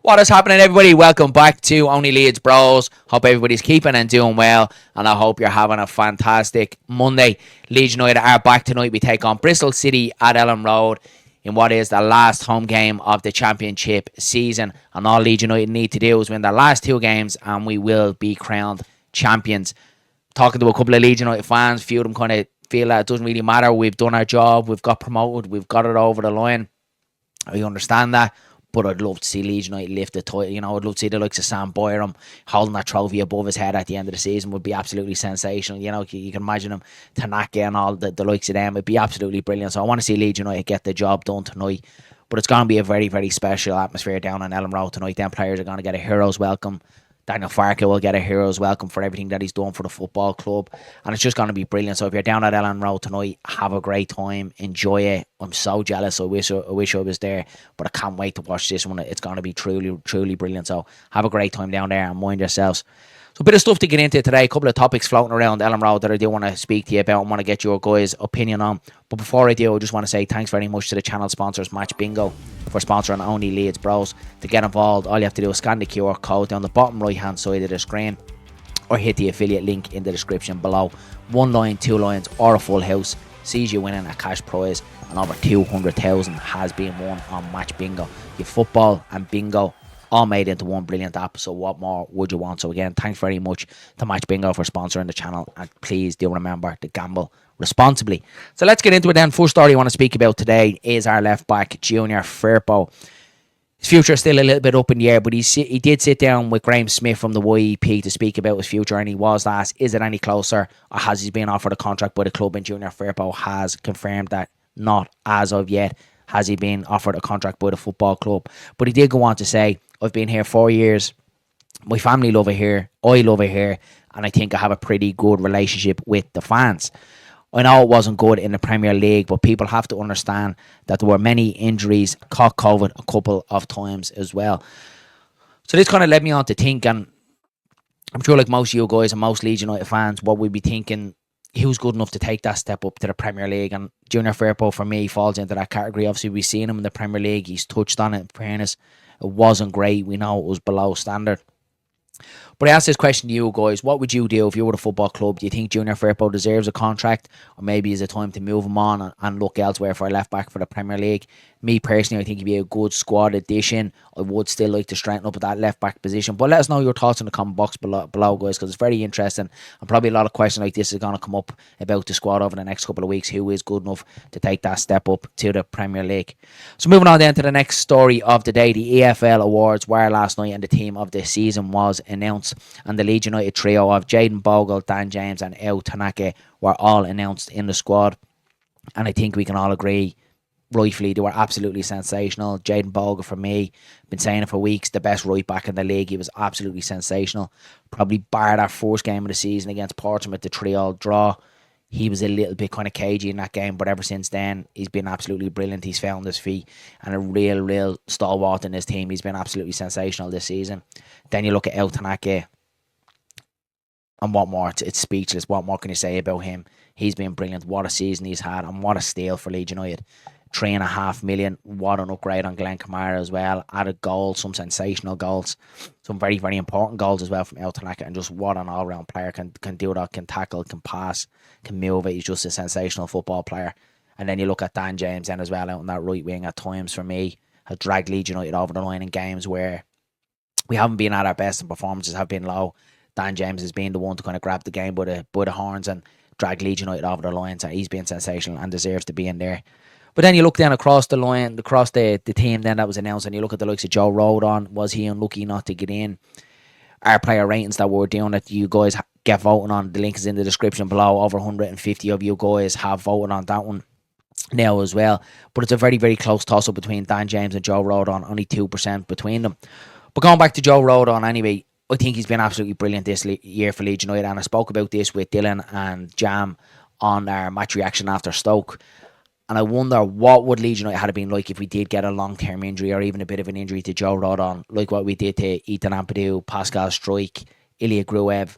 What is happening, everybody? Welcome back to Only Leeds Bros. Hope everybody's keeping and doing well, and I hope you're having a fantastic Monday. Leeds United are back tonight. We take on Bristol City at Elland Road in what is the last home game of the championship season. And all Leeds United need to do is win the last two games, and we will be crowned champions. Talking to a couple of Leeds United fans, a few of them kind of feel that it doesn't really matter. We've done our job. We've got promoted. We've got it over the line. I understand that. But I'd love to see Leeds United lift the title. I'd love to see the likes of Sam Byram holding that trophy above his head at the end of the season would be absolutely sensational. You can imagine him, Tanaka and all the likes of them. It'd be absolutely brilliant. So I want to see Leeds United get the job done tonight. But it's going to be a very, very special atmosphere down on Elland Road tonight. Them players are going to get a hero's welcome. Daniel Farke will get a hero's welcome for everything that he's done for the football club. And it's just going to be brilliant. So if you're down at Elland Road tonight, have a great time. Enjoy it. I'm so jealous. I wish I was there. But I can't wait to watch this one. It's going to be truly, truly brilliant. So have a great time down there and mind yourselves. So a bit of stuff to get into today. A couple of topics floating around Elland Road that I do want to speak to you about and want to get your guys' opinion on. But before I do, I just want to say thanks very much to the channel sponsors, Match Bingo, for sponsoring Only Leeds Bros. To get involved, all you have to do is scan the QR code down the bottom right hand side of the screen or hit the affiliate link in the description below. 1 line, 2 lines or a full house sees you winning a cash prize, and over 200,000 has been won on Match Bingo. Your football and bingo all made into one brilliant app, so what more would you want? So again, thanks very much to Match Bingo for sponsoring the channel, and please do remember to gamble responsibly. So let's get into it then. First story I want to speak about today is our left back, Junior Firpo. His future is still a little bit up in the air, but he did sit down with Graham Smith from the YEP to speak about his future, and he was asked, is it any closer, or has he been offered a contract by the club? And Junior Firpo has confirmed that not as of yet has he been offered a contract by the football club. But he did go on to say, I've been here 4 years. My family love it here. I love it here. And I think I have a pretty good relationship with the fans. I know it wasn't good in the Premier League, but people have to understand that there were many injuries, caught COVID a couple of times as well. So this kind of led me on to think, and I'm sure like most of you guys and most Leeds United fans, what we'd be thinking, who's good enough to take that step up to the Premier League? And Junior Firpo, for me, falls into that category. Obviously, we've seen him in the Premier League. He's touched on it, in fairness. It wasn't great. We know it was below standard. But I asked this question to you guys. What would you do if you were the football club? Do you think Junior Firpo deserves a contract? Or maybe is it time to move him on and look elsewhere for a left back for the Premier League? Me personally, I think he'd be a good squad addition. I would still like to strengthen up at that left back position. But let us know your thoughts in the comment box below guys, because it's very interesting. And probably a lot of questions like this is going to come up about the squad over the next couple of weeks. Who is good enough to take that step up to the Premier League? So moving on then to the next story of the day. The EFL Awards were last night, and the team of the season was announced. And the Leeds United trio of Jayden Bogle, Dan James and El Tanaka were all announced in the squad. And I think we can all agree, rightfully, they were absolutely sensational. Jayden Bogle, for me, been saying it for weeks, the best right back in the league. He was absolutely sensational. Probably barred our first game of the season against Portsmouth, the 3-3 draw. He was a little bit kind of cagey in that game, but ever since then, he's been absolutely brilliant. He's found his feet and a real stalwart in his team. He's been absolutely sensational this season. Then you look at El Tanaka, and what more? It's speechless. What more can you say about him? He's been brilliant. What a season he's had, and what a steal for Leeds United. 3.5 million. What an upgrade on Glenn Kamara as well. Added goals, some sensational goals, some very, very important goals as well from El Tanaka, and just what an all-round player. Can do that, can tackle, can pass, can move it. He's just a sensational football player. And then you look at Dan James then as well, out on that right wing at times, for me, has dragged Leeds United over the line in games where we haven't been at our best and performances have been low. Dan James has been the one to kind of grab the game by the horns and drag Leeds United over the line. So he's been sensational and deserves to be in there. But then you look down across the line, across the team then that was announced, and you look at the likes of Joe Rodon. Was he unlucky not to get in? Our player ratings that we're doing that you guys get voting on, the link is in the description below. Over 150 of you guys have voted on that one now as well. But it's a very, very close toss-up between Dan James and Joe Rodon, only 2% between them. But going back to Joe Rodon anyway, I think he's been absolutely brilliant this year for Leeds United, and I spoke about this with Dylan and Jam on our match reaction after Stoke. And I wonder what would Leeds United have been like if we did get a long-term injury or even a bit of an injury to Joe Rodon, like what we did to Ethan Ampadu, Pascal Struijk, Ilya Gruev.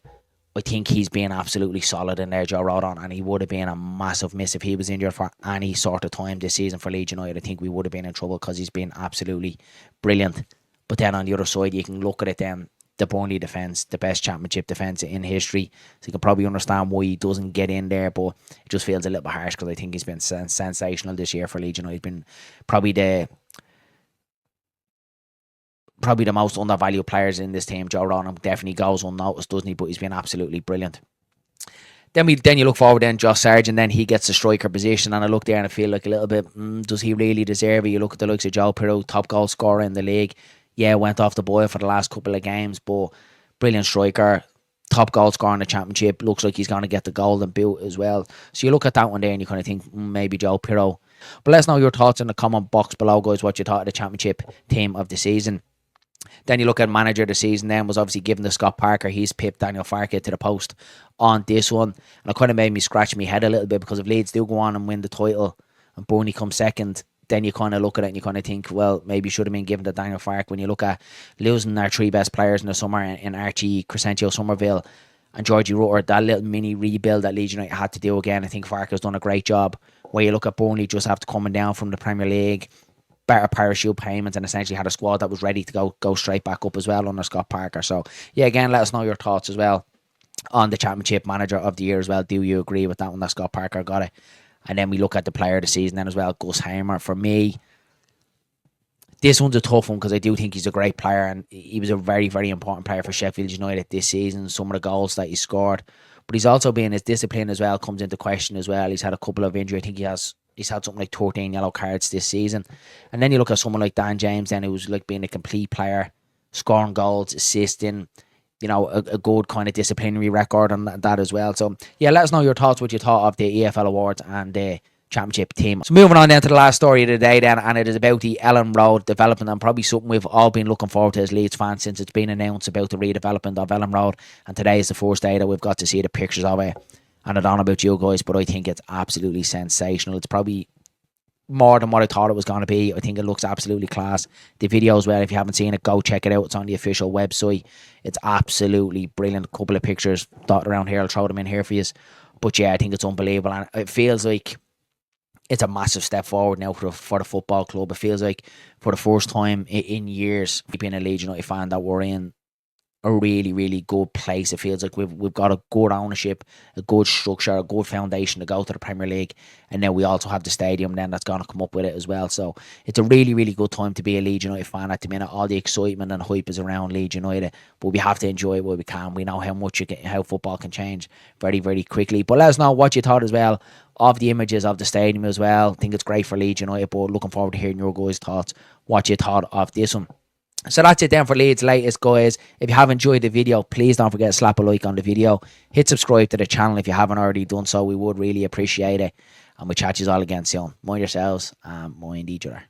I think he's been absolutely solid in there, Joe Rodon, and he would have been a massive miss if he was injured for any sort of time this season for Leeds United. I think we would have been in trouble because he's been absolutely brilliant. But then on the other side, you can look at it then, the Burnley defence, the best championship defence in history. So you can probably understand why he doesn't get in there, but it just feels a little bit harsh because I think he's been sensational this year for Leeds United. He's been probably the most undervalued players in this team. Joe Ronan definitely goes unnoticed, doesn't he? But he's been absolutely brilliant. Then you look forward then Josh Sargent, then he gets the striker position, and I look there and I feel like a little bit, does he really deserve it? You look at the likes of Joe Pirro, top goal scorer in the league. Yeah, went off the boil for the last couple of games, but brilliant striker, top goal scorer in the championship. Looks like he's going to get the golden boot as well. So you look at that one there and you kind of think, maybe Joe Pirro. But let us know your thoughts in the comment box below, guys, what you thought of the championship team of the season. Then you look at manager of the season then was obviously given to Scott Parker. He's pipped Daniel Farke to the post on this one. And it kind of made me scratch my head a little bit because if Leeds do go on and win the title and Burnley come second, then you kind of look at it and you kind of think, well, maybe you should have been given to Daniel Farke. When you look at losing our three best players in the summer in Archie, Crescencio, Somerville and Georgie Rutter, that little mini rebuild that Leeds United had to do again, I think Farke has done a great job. Where you look at Burnley just after coming down from the Premier League, better parachute payments, and essentially had a squad that was ready to go straight back up as well under Scott Parker. So yeah, again, let us know your thoughts as well on the championship manager of the year as well. Do you agree with that one that Scott Parker got it? And then we look at the player of the season then as well, Gus Hamer. For me, this one's a tough one because I do think he's a great player and he was a very, very important player for Sheffield United this season. Some of the goals that he scored, but he's also been, his discipline as well comes into question as well. He's had a couple of injuries. I think he's had something like 13 yellow cards this season. And then you look at someone like Dan James then, who's like being a complete player, scoring goals, assisting, a good kind of disciplinary record on that as well. So yeah, let us know your thoughts, what you thought of the EFL Awards and the championship team. So moving on then to the last story of the day then, and it is about the Elland Road development, and probably something we've all been looking forward to as Leeds fans since it's been announced about the redevelopment of Elland Road, and today is the first day that we've got to see the pictures of it. And I don't know about you guys, but I think it's absolutely sensational. It's probably more than what I thought it was going to be. I think it looks absolutely class. The video as well, if you haven't seen it, go check it out. It's on the official website. It's absolutely brilliant. A couple of pictures dotted around here. I'll throw them in here for you. But yeah, I think it's unbelievable. And it feels like it's a massive step forward now for the football club. It feels like for the first time in years, being a Leeds United fan, that we're in a really, really good place. It feels like we've got a good ownership, a good structure, a good foundation to go to the Premier League, and then we also have the stadium then that's going to come up with it as well. So it's a really, really good time to be a Leeds United fan at the minute. All the excitement and hype is around Leeds United, but we have to enjoy it while we can. We know how football can change very, very quickly. But let us know what you thought as well of the images of the stadium as well. I think it's great for Leeds United, but looking forward to hearing your guys' thoughts, what you thought of this one. So that's it then for Leeds latest, guys. If you have enjoyed the video, please don't forget to slap a like on the video. Hit subscribe to the channel if you haven't already done so. We would really appreciate it. And we'll chat you all again soon. Mind yourselves and mind each other.